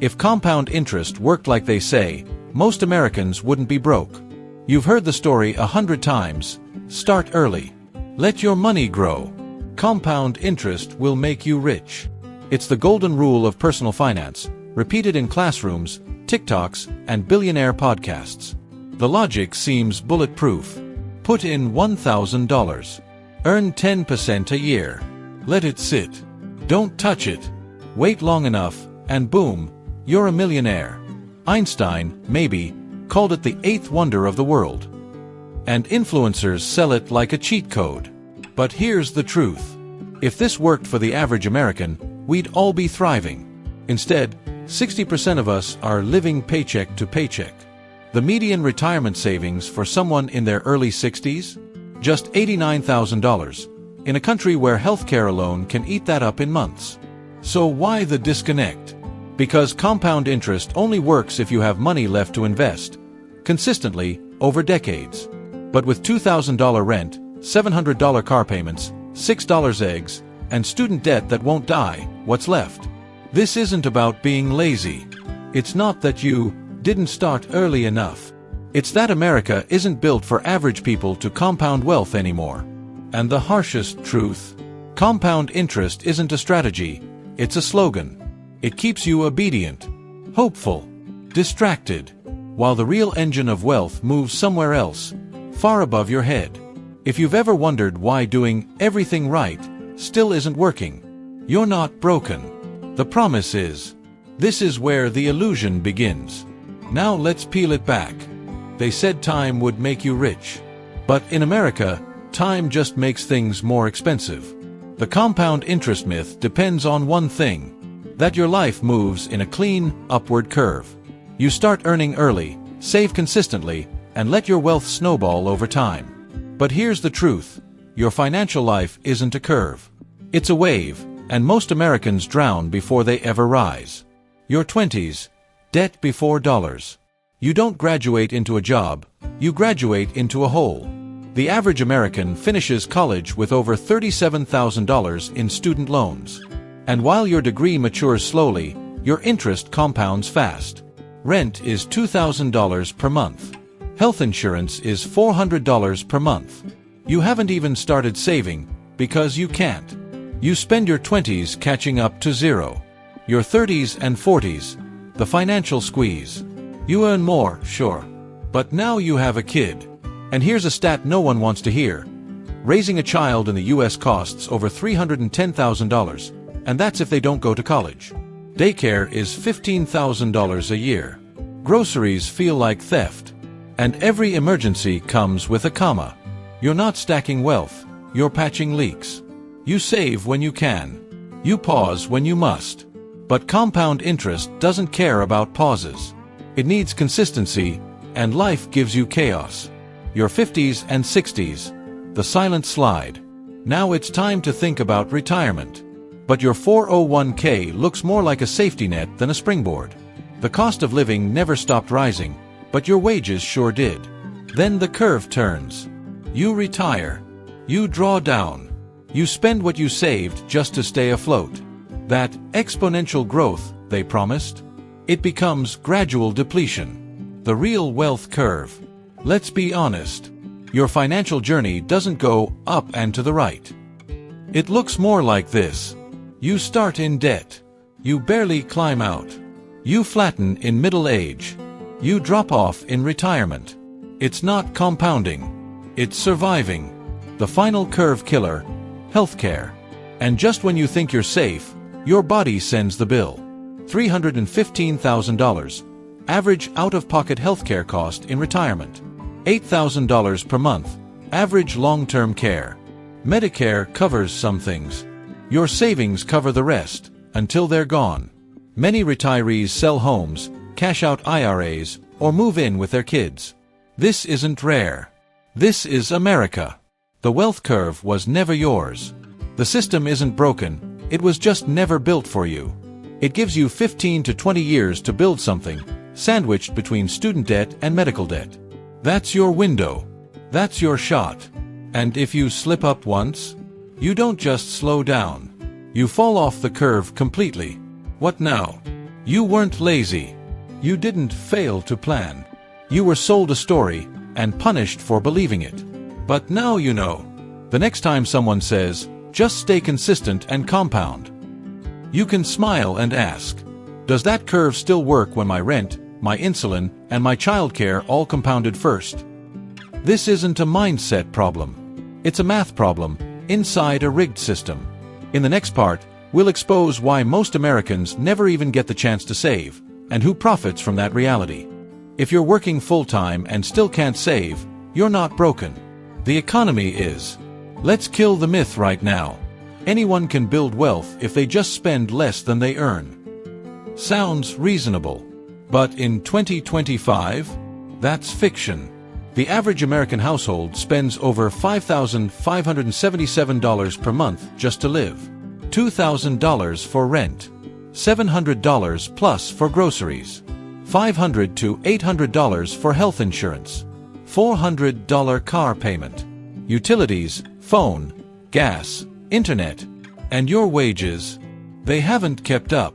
If compound interest worked like they say, most Americans wouldn't be broke. You've heard the story 100 times. Start early. Let your money grow. Compound interest will make you rich. It's the golden rule of personal finance, repeated in classrooms, TikToks, and billionaire podcasts. The logic seems bulletproof. Put in $1,000. Earn 10% a year. Let it sit. Don't touch it. Wait long enough, and boom, you're a millionaire. Einstein, maybe, called it the eighth wonder of the world. And influencers sell it like a cheat code. But here's the truth. If this worked for the average American, we'd all be thriving. Instead, 60% of us are living paycheck to paycheck. The median retirement savings for someone in their early 60s? Just $89,000, in a country where healthcare alone can eat that up in months. So why the disconnect? Because compound interest only works if you have money left to invest, consistently, over decades. But with $2,000 rent, $700 car payments, $6 eggs, and student debt that won't die, what's left? This isn't about being lazy. It's not that you didn't start early enough. It's that America isn't built for average people to compound wealth anymore. And the harshest truth: compound interest isn't a strategy, it's a slogan. It keeps you obedient, hopeful, distracted, while the real engine of wealth moves somewhere else, far above your head. If you've ever wondered why doing everything right still isn't working, you're not broken. The promise is, this is where the illusion begins. Now let's peel it back. They said time would make you rich. But in America, time just makes things more expensive. The compound interest myth depends on one thing: that your life moves in a clean, upward curve. You start earning early, save consistently, and let your wealth snowball over time. But here's the truth: your financial life isn't a curve. It's a wave, and most Americans drown before they ever rise. Your 20s, debt before dollars. You don't graduate into a job, you graduate into a hole. The average American finishes college with over $37,000 in student loans. And while your degree matures slowly, your interest compounds fast. Rent is $2,000 per month. Health insurance is $400 per month. You haven't even started saving, because you can't. You spend your 20s catching up to zero. Your 30s and 40s, the financial squeeze. You earn more, sure. But now you have a kid. And here's a stat no one wants to hear. Raising a child in the US costs over $310,000, and that's if they don't go to college. Daycare is $15,000 a year. Groceries feel like theft. And every emergency comes with a comma. You're not stacking wealth, you're patching leaks. You save when you can. You pause when you must. But compound interest doesn't care about pauses. It needs consistency, and life gives you chaos. Your 50s and 60s, the silent slide. Now it's time to think about retirement. But your 401k looks more like a safety net than a springboard. The cost of living never stopped rising, but your wages sure did. Then the curve turns. You retire. You draw down. You spend what you saved just to stay afloat. That exponential growth they promised, it becomes gradual depletion. The real wealth curve. Let's be honest. Your financial journey doesn't go up and to the right. It looks more like this. You start in debt. You barely climb out. You flatten in middle age. You drop off in retirement. It's not compounding. It's surviving. The final curve killer, healthcare. And just when you think you're safe, your body sends the bill. $315,000, average out-of-pocket healthcare cost in retirement. $8,000 per month, average long-term care. Medicare covers some things. Your savings cover the rest, until they're gone. Many retirees sell homes, cash out IRAs, or move in with their kids. This isn't rare. This is America. The wealth curve was never yours. The system isn't broken, it was just never built for you. It gives you 15 to 20 years to build something, sandwiched between student debt and medical debt. That's your window. That's your shot. And if you slip up once, you don't just slow down. You fall off the curve completely. What now? You weren't lazy. You didn't fail to plan. You were sold a story and punished for believing it. But now you know. The next time someone says, just stay consistent and compound, you can smile and ask, does that curve still work when my rent, my insulin, and my childcare all compounded first? This isn't a mindset problem. It's a math problem inside a rigged system. In the next part, we'll expose why most Americans never even get the chance to save, and who profits from that reality. If you're working full-time and still can't save, you're not broken. The economy is. Let's kill the myth right now. Anyone can build wealth if they just spend less than they earn. Sounds reasonable. But in 2025, that's fiction. The average American household spends over $5,577 per month just to live, $2,000 for rent, $700 plus for groceries, $500 to $800 for health insurance, $400 car payment, utilities, phone, gas, internet, and your wages. They haven't kept up.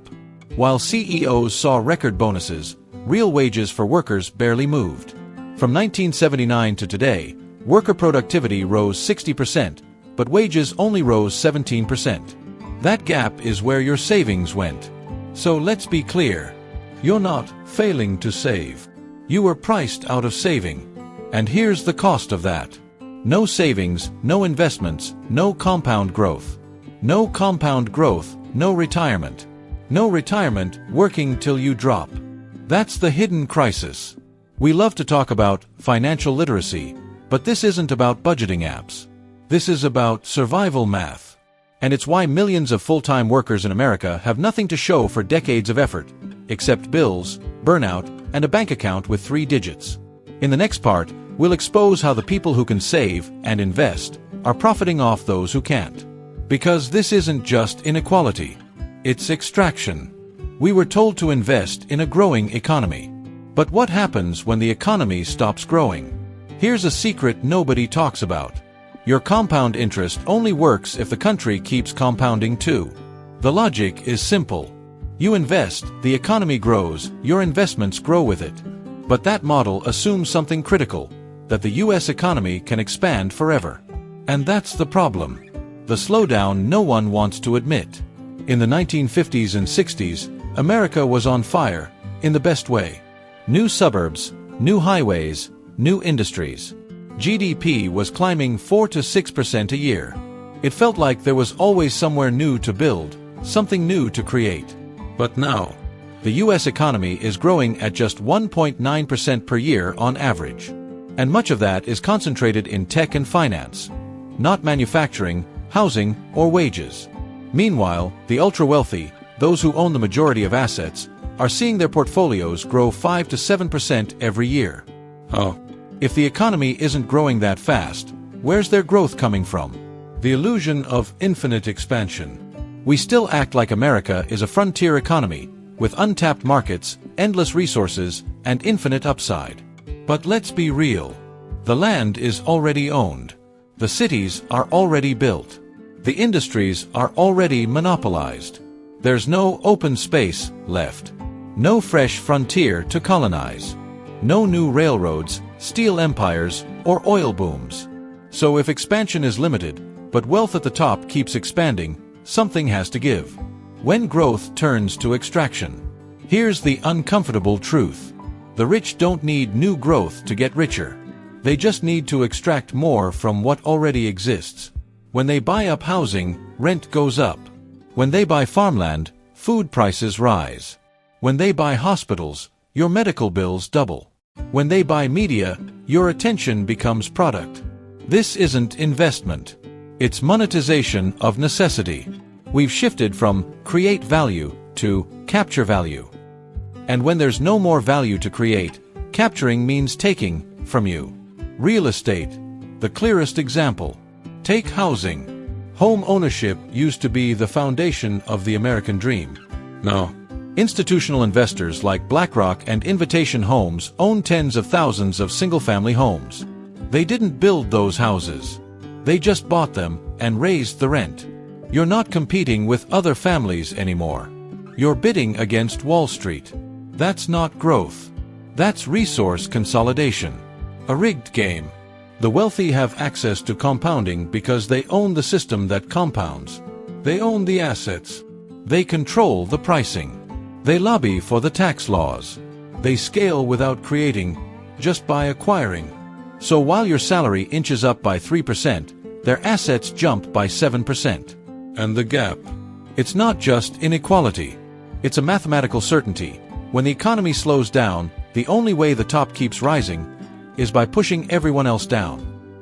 While CEOs saw record bonuses, real wages for workers barely moved. From 1979 to today, worker productivity rose 60%, but wages only rose 17%. That gap is where your savings went. So let's be clear. You're not failing to save. You were priced out of saving. And here's the cost of that. No savings, no investments, no compound growth. No compound growth, no retirement. No retirement, working till you drop. That's the hidden crisis. We love to talk about financial literacy, but this isn't about budgeting apps. This is about survival math. And it's why millions of full-time workers in America have nothing to show for decades of effort, except bills, burnout, and a bank account with 3 digits. In the next part, we'll expose how the people who can save and invest are profiting off those who can't. Because this isn't just inequality. It's extraction. We were told to invest in a growing economy. But what happens when the economy stops growing? Here's a secret nobody talks about. Your compound interest only works if the country keeps compounding too. The logic is simple. You invest, the economy grows, your investments grow with it. But that model assumes something critical, that the US economy can expand forever. And that's the problem. The slowdown no one wants to admit. In the 1950s and 60s, America was on fire, in the best way. New suburbs, new highways, new industries. GDP was climbing 4 to 6% a year. It felt like there was always somewhere new to build, something new to create. But now, the US economy is growing at just 1.9% per year on average. And much of that is concentrated in tech and finance, not manufacturing, housing, or wages. Meanwhile, the ultra-wealthy, those who own the majority of assets, are seeing their portfolios grow 5 to 7% every year. Oh. If the economy isn't growing that fast, where's their growth coming from? The illusion of infinite expansion. We still act like America is a frontier economy, with untapped markets, endless resources, and infinite upside. But let's be real. The land is already owned. The cities are already built. The industries are already monopolized. There's no open space left. No fresh frontier to colonize. No new railroads, steel empires, or oil booms. So if expansion is limited, but wealth at the top keeps expanding, something has to give. When growth turns to extraction. Here's the uncomfortable truth. The rich don't need new growth to get richer. They just need to extract more from what already exists. When they buy up housing, rent goes up. When they buy farmland, food prices rise. When they buy hospitals, your medical bills double. When they buy media, your attention becomes product. This isn't investment. It's monetization of necessity. We've shifted from create value to capture value. And when there's no more value to create, capturing means taking from you. Real estate, the clearest example. Take housing. Home ownership used to be the foundation of the American dream. No. Institutional investors like BlackRock and Invitation Homes own tens of thousands of single-family homes. They didn't build those houses. They just bought them and raised the rent. You're not competing with other families anymore. You're bidding against Wall Street. That's not growth. That's resource consolidation. A rigged game. The wealthy have access to compounding because they own the system that compounds. They own the assets. They control the pricing. They lobby for the tax laws. They scale without creating, just by acquiring. So while your salary inches up by 3%, their assets jump by 7%. And the gap. It's not just inequality. It's a mathematical certainty. When the economy slows down, the only way the top keeps rising is by pushing everyone else down.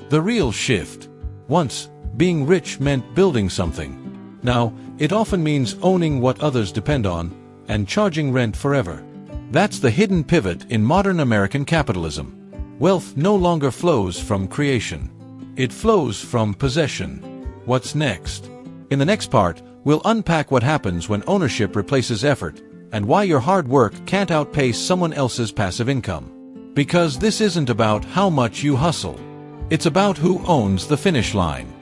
The real shift. Once, being rich meant building something. Now, it often means owning what others depend on and charging rent forever. That's the hidden pivot in modern American capitalism. Wealth no longer flows from creation. It flows from possession. What's next? In the next part, we'll unpack what happens when ownership replaces effort and why your hard work can't outpace someone else's passive income. Because this isn't about how much you hustle. It's about who owns the finish line.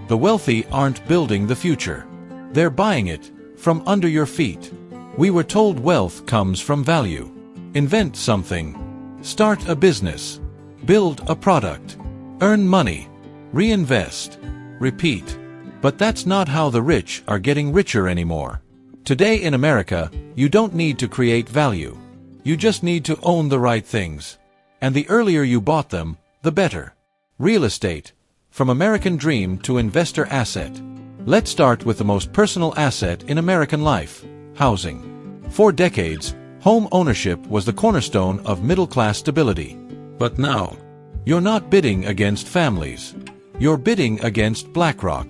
The wealthy aren't building the future. They're buying it from under your feet. We were told wealth comes from value. Invent something. Start a business. Build a product. Earn money. Reinvest. Repeat. But that's not how the rich are getting richer anymore. Today in America, you don't need to create value. You just need to own the right things. And the earlier you bought them, the better. Real estate. From American dream to investor asset. Let's start with the most personal asset in American life, housing. For decades, home ownership was the cornerstone of middle-class stability. But now, you're not bidding against families. You're bidding against BlackRock.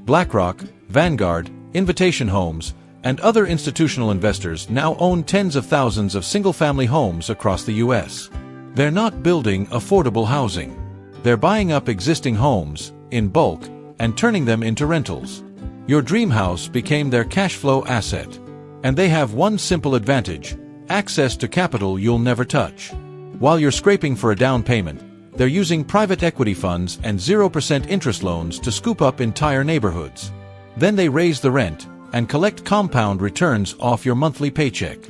BlackRock, Vanguard, Invitation Homes, and other institutional investors now own tens of thousands of single-family homes across the U.S. They're not building affordable housing. They're buying up existing homes, in bulk, and turning them into rentals. Your dream house became their cash flow asset. And they have one simple advantage: access to capital you'll never touch. While you're scraping for a down payment, they're using private equity funds and 0% interest loans to scoop up entire neighborhoods. Then they raise the rent and collect compound returns off your monthly paycheck.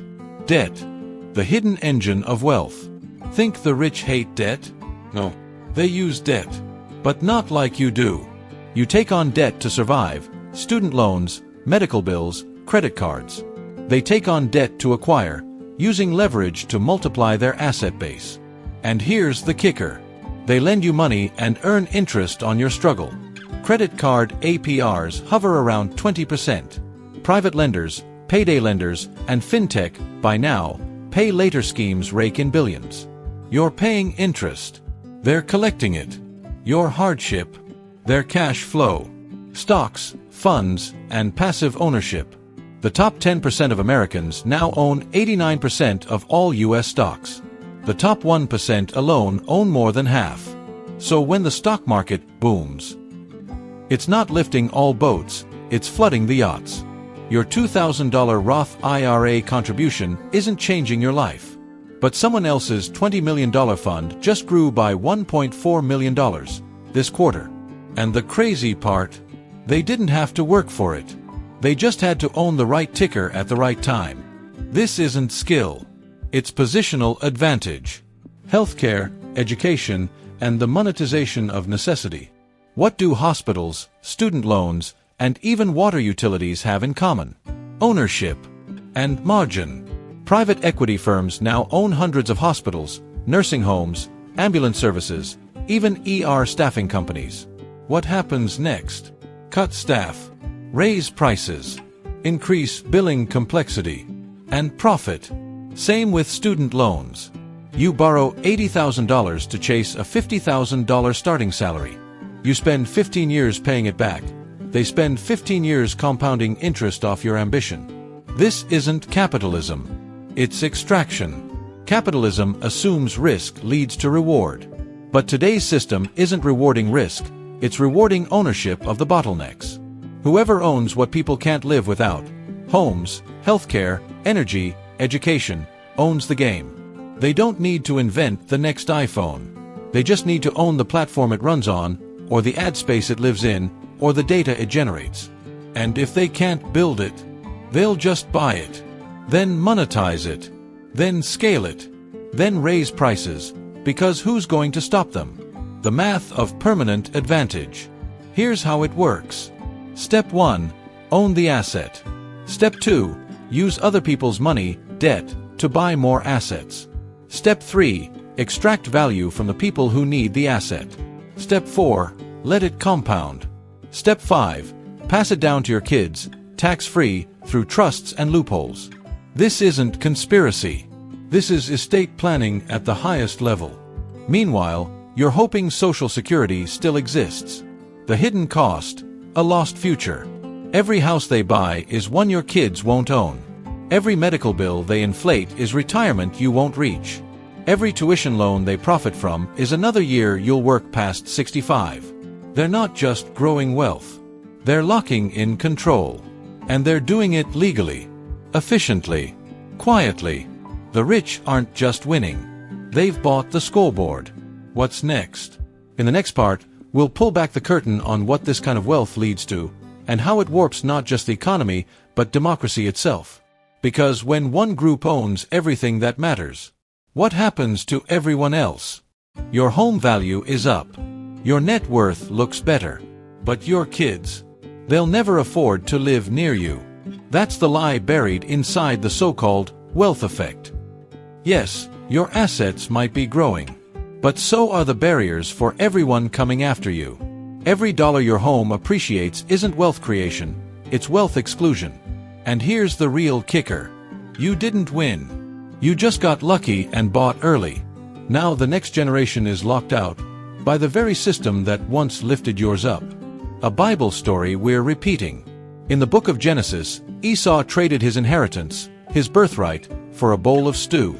Debt. The hidden engine of wealth. Think the rich hate debt? No. They use debt. But not like you do. You take on debt to survive: student loans, medical bills, credit cards. They take on debt to acquire, using leverage to multiply their asset base. And here's the kicker. They lend you money and earn interest on your struggle. Credit card APRs hover around 20%. Private lenders, payday lenders, and fintech, by now, pay later schemes rake in billions. You're paying interest. They're collecting it. Your hardship. Their cash flow. Stocks, funds, and passive ownership. The top 10% of Americans now own 89% of all U.S. stocks. The top 1% alone own more than half. So when the stock market booms, it's not lifting all boats, it's flooding the yachts. Your $2,000 Roth IRA contribution isn't changing your life. But someone else's $20 million fund just grew by $1.4 million this quarter. And the crazy part? They didn't have to work for it. They just had to own the right ticker at the right time. This isn't skill. It's positional advantage. Healthcare, education, and the monetization of necessity. What do hospitals, student loans, and even water utilities have in common? Ownership and margin. Private equity firms now own hundreds of hospitals, nursing homes, ambulance services, even ER staffing companies. What happens next? Cut staff, raise prices, increase billing complexity, and profit. Same with student loans. You borrow $80,000 to chase a $50,000 starting salary. You spend 15 years paying it back. They spend 15 years compounding interest off your ambition. This isn't capitalism. It's extraction. Capitalism assumes risk leads to reward. But today's system isn't rewarding risk. It's rewarding ownership of the bottlenecks. Whoever owns what people can't live without, homes, healthcare, energy, education, owns the game. They don't need to invent the next iPhone. They just need to own the platform it runs on, or the ad space it lives in, or the data it generates. And if they can't build it, they'll just buy it. then monetize it, then scale it, then raise prices, because who's going to stop them? The math of permanent advantage. Here's how it works. Step 1. Own the asset. Step 2. Use other people's money, debt, to buy more assets. Step 3. Extract value from the people who need the asset. Step 4. Let it compound. Step 5. Pass it down to your kids, tax-free, through trusts and loopholes. This isn't conspiracy. This is estate planning at the highest level. Meanwhile, you're hoping Social Security still exists. The hidden cost, a lost future. Every house they buy is one your kids won't own. Every medical bill they inflate is retirement you won't reach. Every tuition loan they profit from is another year you'll work past 65. They're not just growing wealth. They're locking in control. And they're doing it legally, efficiently, quietly. The rich aren't just winning. They've bought the scoreboard. What's next? In the next part, we'll pull back the curtain on what this kind of wealth leads to, and how it warps not just the economy, but democracy itself. Because when one group owns everything that matters, what happens to everyone else? Your home value is up. Your net worth looks better. But your kids, they'll never afford to live near you. That's the lie buried inside the so-called wealth effect. Yes, your assets might be growing, but so are the barriers for everyone coming after you. Every dollar your home appreciates isn't wealth creation, it's wealth exclusion. And here's the real kicker. You didn't win. You just got lucky and bought early. Now the next generation is locked out by the very system that once lifted yours up. A Bible story we're repeating. In the book of Genesis, Esau traded his inheritance, his birthright, for a bowl of stew.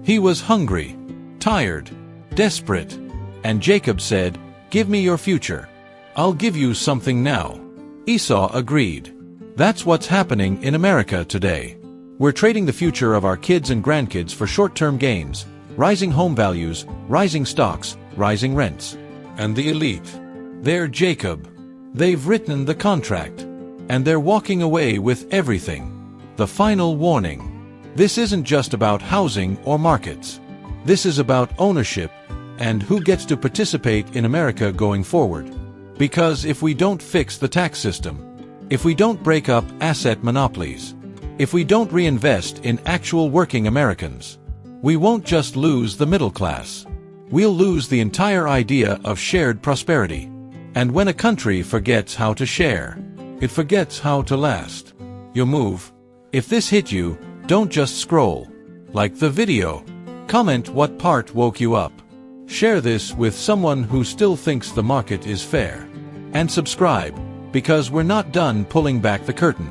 He was hungry, tired, desperate, and Jacob said, "Give me your future. I'll give you something now." Esau agreed. That's what's happening in America today. We're trading the future of our kids and grandkids for short-term gains, rising home values, rising stocks, rising rents. And the elite, they're Jacob. They've written the contract, and they're walking away with everything. The final warning. This isn't just about housing or markets. This is about ownership and who gets to participate in America going forward. Because if we don't fix the tax system, if we don't break up asset monopolies, if we don't reinvest in actual working Americans, we won't just lose the middle class. We'll lose the entire idea of shared prosperity. And when a country forgets how to share, it forgets how to last. You'll move. If this hit you, don't just scroll. Like the video. Comment what part woke you up. Share this with someone who still thinks the market is fair. And subscribe, because we're not done pulling back the curtain.